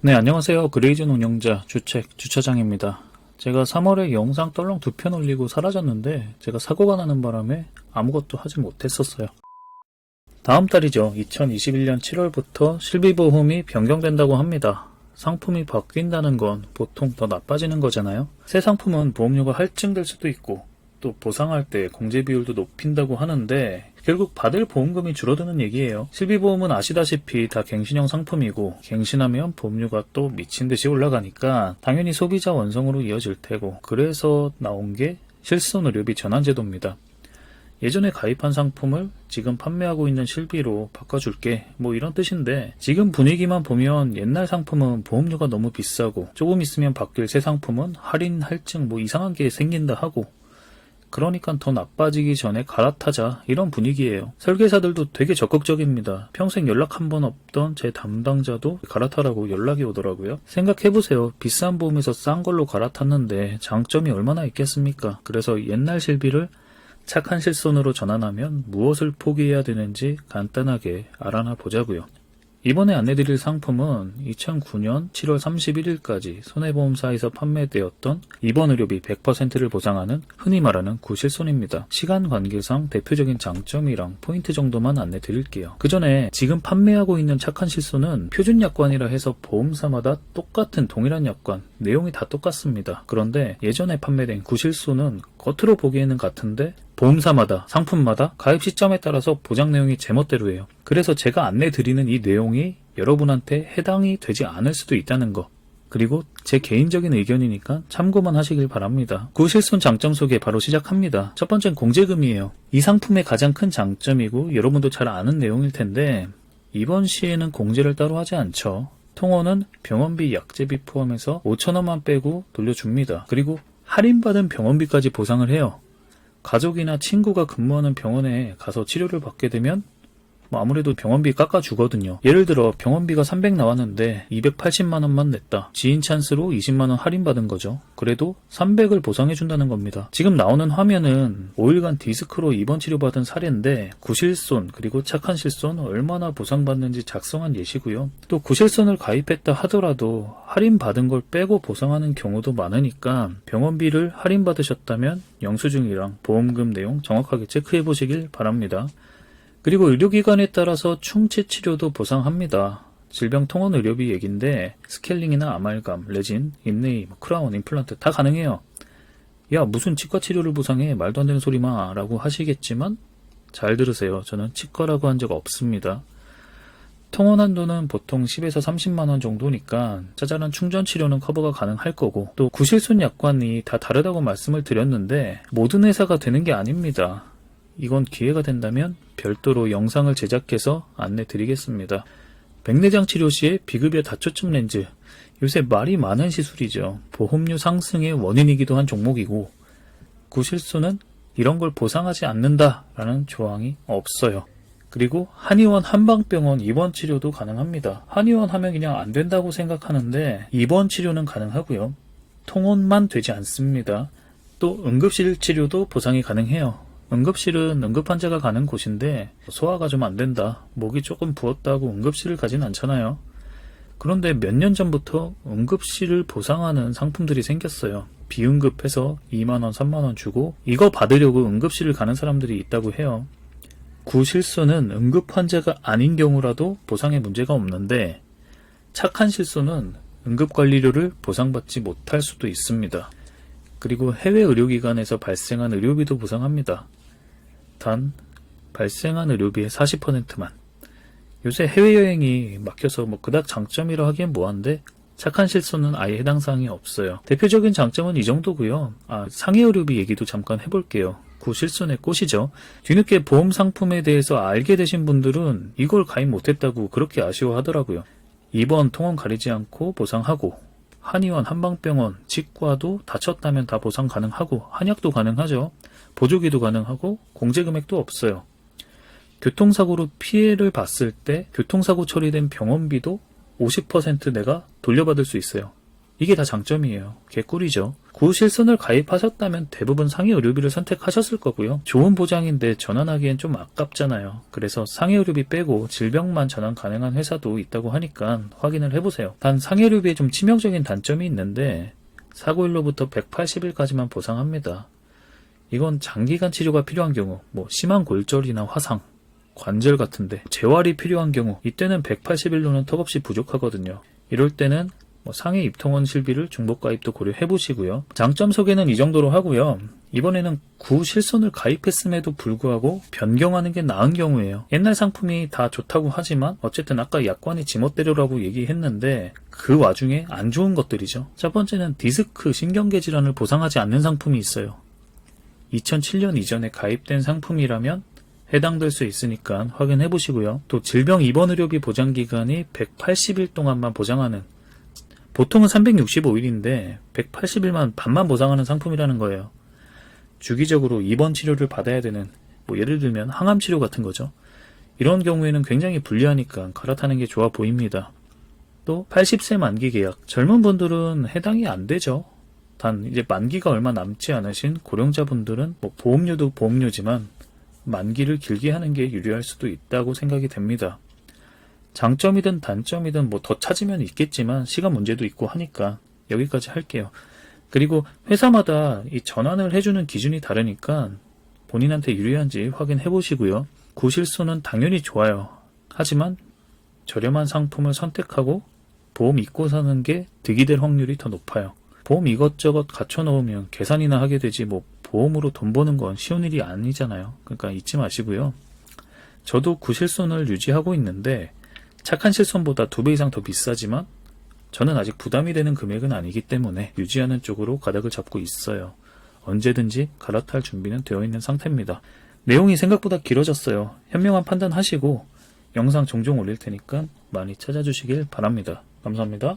네, 안녕하세요. 그레이즌 운영자 주책 주차장입니다. 제가 3월에 영상 떨렁 2편 올리고 사라졌는데 제가 사고가 나는 바람에 아무것도 하지 못했었어요. 다음 달이죠. 2021년 7월부터 실비보험이 변경된다고 합니다. 상품이 바뀐다는 건 보통 더 나빠지는 거잖아요. 새 상품은 보험료가 할증될 수도 있고 또 보상할 때 공제 비율도 높인다고 하는데 결국 받을 보험금이 줄어드는 얘기예요. 실비보험은 아시다시피 다 갱신형 상품이고 갱신하면 보험료가 또 미친듯이 올라가니까 당연히 소비자 원성으로 이어질 테고, 그래서 나온 게 실손의료비 전환제도입니다. 예전에 가입한 상품을 지금 판매하고 있는 실비로 바꿔줄게 뭐 이런 뜻인데, 지금 분위기만 보면 옛날 상품은 보험료가 너무 비싸고 조금 있으면 바뀔 새 상품은 할인 할증 뭐 이상한 게 생긴다 하고, 그러니까 더 나빠지기 전에 갈아타자 이런 분위기예요. 설계사들도 되게 적극적입니다. 평생 연락 한 번 없던 제 담당자도 갈아타라고 연락이 오더라고요. 생각해보세요. 비싼 보험에서 싼 걸로 갈아탔는데 장점이 얼마나 있겠습니까? 그래서 옛날 실비를 착한 실손으로 전환하면 무엇을 포기해야 되는지 간단하게 알아나 보자고요. 이번에 안내드릴 상품은 2009년 7월 31일까지 손해보험사에서 판매되었던 입원의료비 100%를 보상하는 흔히 말하는 구실손입니다. 시간 관계상 대표적인 장점이랑 포인트 정도만 안내드릴게요. 그 전에 지금 판매하고 있는 착한 실손은 표준약관이라 해서 보험사마다 똑같은 동일한 약관, 내용이 다 똑같습니다. 그런데 예전에 판매된 구실손은 겉으로 보기에는 같은데 보험사마다 상품마다 가입 시점에 따라서 보장 내용이 제멋대로예요. 그래서 제가 안내드리는 이 내용이 여러분한테 해당이 되지 않을 수도 있다는 거, 그리고 제 개인적인 의견이니까 참고만 하시길 바랍니다. 구실손 장점 소개 바로 시작합니다. 첫 번째는 공제금이에요. 이 상품의 가장 큰 장점이고 여러분도 잘 아는 내용일 텐데, 이번 시에는 공제를 따로 하지 않죠. 통원은 병원비 약제비 포함해서 5,000원만 빼고 돌려줍니다. 그리고 할인받은 병원비까지 보상을 해요. 가족이나 친구가 근무하는 병원에 가서 치료를 받게 되면 아무래도 병원비 깎아주거든요. 예를 들어 병원비가 300 나왔는데 280만원만 냈다. 지인 찬스로 20만원 할인받은 거죠. 그래도 300을 보상해준다는 겁니다. 지금 나오는 화면은 5일간 디스크로 입원 치료받은 사례인데, 구실손 그리고 착한 실손 얼마나 보상받는지 작성한 예시고요. 또 구실손을 가입했다 하더라도 할인받은 걸 빼고 보상하는 경우도 많으니까 병원비를 할인받으셨다면 영수증이랑 보험금 내용 정확하게 체크해 보시길 바랍니다. 그리고 의료기관에 따라서 충치 치료도 보상합니다. 질병통원 의료비 얘기인데 스케일링이나 아말감, 레진, 인네이, 크라운, 임플란트 다 가능해요. 야, 무슨 치과 치료를 보상해? 말도 안 되는 소리 마 라고 하시겠지만 잘 들으세요. 저는 치과라고 한 적 없습니다. 통원 한도는 보통 10에서 30만원 정도니까 짜잘한 충전 치료는 커버가 가능할 거고, 또 구실손 약관이 다 다르다고 말씀을 드렸는데 모든 회사가 되는 게 아닙니다. 이건 기회가 된다면 별도로 영상을 제작해서 안내 드리겠습니다. 백내장 치료 시에 비급여 다초점 렌즈, 요새 말이 많은 시술이죠. 보험료 상승의 원인이기도 한 종목이고, 구실손은 이런 걸 보상하지 않는다라는 조항이 없어요. 그리고 한의원 한방병원 입원 치료도 가능합니다. 한의원 하면 그냥 안 된다고 생각하는데 입원 치료는 가능하고요. 통원만 되지 않습니다. 또 응급실 치료도 보상이 가능해요. 응급실은 응급환자가 가는 곳인데 소화가 좀 안 된다, 목이 조금 부었다고 응급실을 가진 않잖아요. 그런데 몇 년 전부터 응급실을 보상하는 상품들이 생겼어요. 비응급해서 2만원, 3만원 주고 이거 받으려고 응급실을 가는 사람들이 있다고 해요. 구실손은 응급환자가 아닌 경우라도 보상에 문제가 없는데, 착한 실손은 응급관리료를 보상받지 못할 수도 있습니다. 그리고 해외 의료기관에서 발생한 의료비도 보상합니다. 단 발생한 의료비의 40%만. 요새 해외여행이 막혀서 그닥 장점이라 하기엔 뭐한데 착한 실손은 아예 해당 사항이 없어요. 대표적인 장점은 이 정도고요. 상해 의료비 얘기도 잠깐 해볼게요. 구실손의 꽃이죠. 뒤늦게 보험 상품에 대해서 알게 되신 분들은 이걸 가입 못했다고 그렇게 아쉬워하더라고요. 입원, 통원 가리지 않고 보상하고, 한의원, 한방병원, 치과도 다쳤다면 다 보상 가능하고, 한약도 가능하죠. 보조기도 가능하고, 공제금액도 없어요. 교통사고로 피해를 봤을 때 교통사고 처리된 병원비도 50% 내가 돌려받을 수 있어요. 이게 다 장점이에요. 개꿀이죠. 구실손을 가입하셨다면 대부분 상해 의료비를 선택하셨을 거고요. 좋은 보장인데 전환하기엔 좀 아깝잖아요. 그래서 상해 의료비 빼고 질병만 전환 가능한 회사도 있다고 하니까 확인을 해보세요. 단 상해 의료비에 좀 치명적인 단점이 있는데 사고일로부터 180일까지만 보상합니다. 이건 장기간 치료가 필요한 경우, 심한 골절이나 화상, 관절 같은데 재활이 필요한 경우 이때는 180일로는 턱없이 부족하거든요. 이럴 때는 상해 입통원 실비를 중복가입도 고려해보시고요. 장점 소개는 이 정도로 하고요. 이번에는 구실손을 가입했음에도 불구하고 변경하는 게 나은 경우예요. 옛날 상품이 다 좋다고 하지만 어쨌든 아까 약관이 지멋대로라고 얘기했는데 그 와중에 안 좋은 것들이죠. 첫 번째는 디스크 신경계 질환을 보상하지 않는 상품이 있어요. 2007년 이전에 가입된 상품이라면 해당될 수 있으니까 확인해 보시고요. 또 질병 입원 의료비 보장 기간이 180일 동안만 보장하는, 보통은 365일인데 180일만 반만 보상하는 상품이라는 거예요. 주기적으로 입원 치료를 받아야 되는, 예를 들면 항암 치료 같은 거죠. 이런 경우에는 굉장히 불리하니까 갈아타는 게 좋아 보입니다. 또 80세 만기 계약, 젊은 분들은 해당이 안 되죠. 단 이제 만기가 얼마 남지 않으신 고령자분들은 보험료도 보험료지만 만기를 길게 하는 게 유리할 수도 있다고 생각이 됩니다. 장점이든 단점이든 더 찾으면 있겠지만 시간 문제도 있고 하니까 여기까지 할게요. 그리고 회사마다 이 전환을 해주는 기준이 다르니까 본인한테 유리한지 확인해 보시고요. 구실손은 당연히 좋아요. 하지만 저렴한 상품을 선택하고 보험 잊고 사는 게 득이 될 확률이 더 높아요. 보험 이것저것 갖춰 놓으면 계산이나 하게 되지 보험으로 돈 버는 건 쉬운 일이 아니잖아요. 그러니까 잊지 마시고요. 저도 구실손을 유지하고 있는데 착한 실손보다 2배 이상 더 비싸지만 저는 아직 부담이 되는 금액은 아니기 때문에 유지하는 쪽으로 가닥을 잡고 있어요. 언제든지 갈아탈 준비는 되어 있는 상태입니다. 내용이 생각보다 길어졌어요. 현명한 판단하시고 영상 종종 올릴 테니까 많이 찾아주시길 바랍니다. 감사합니다.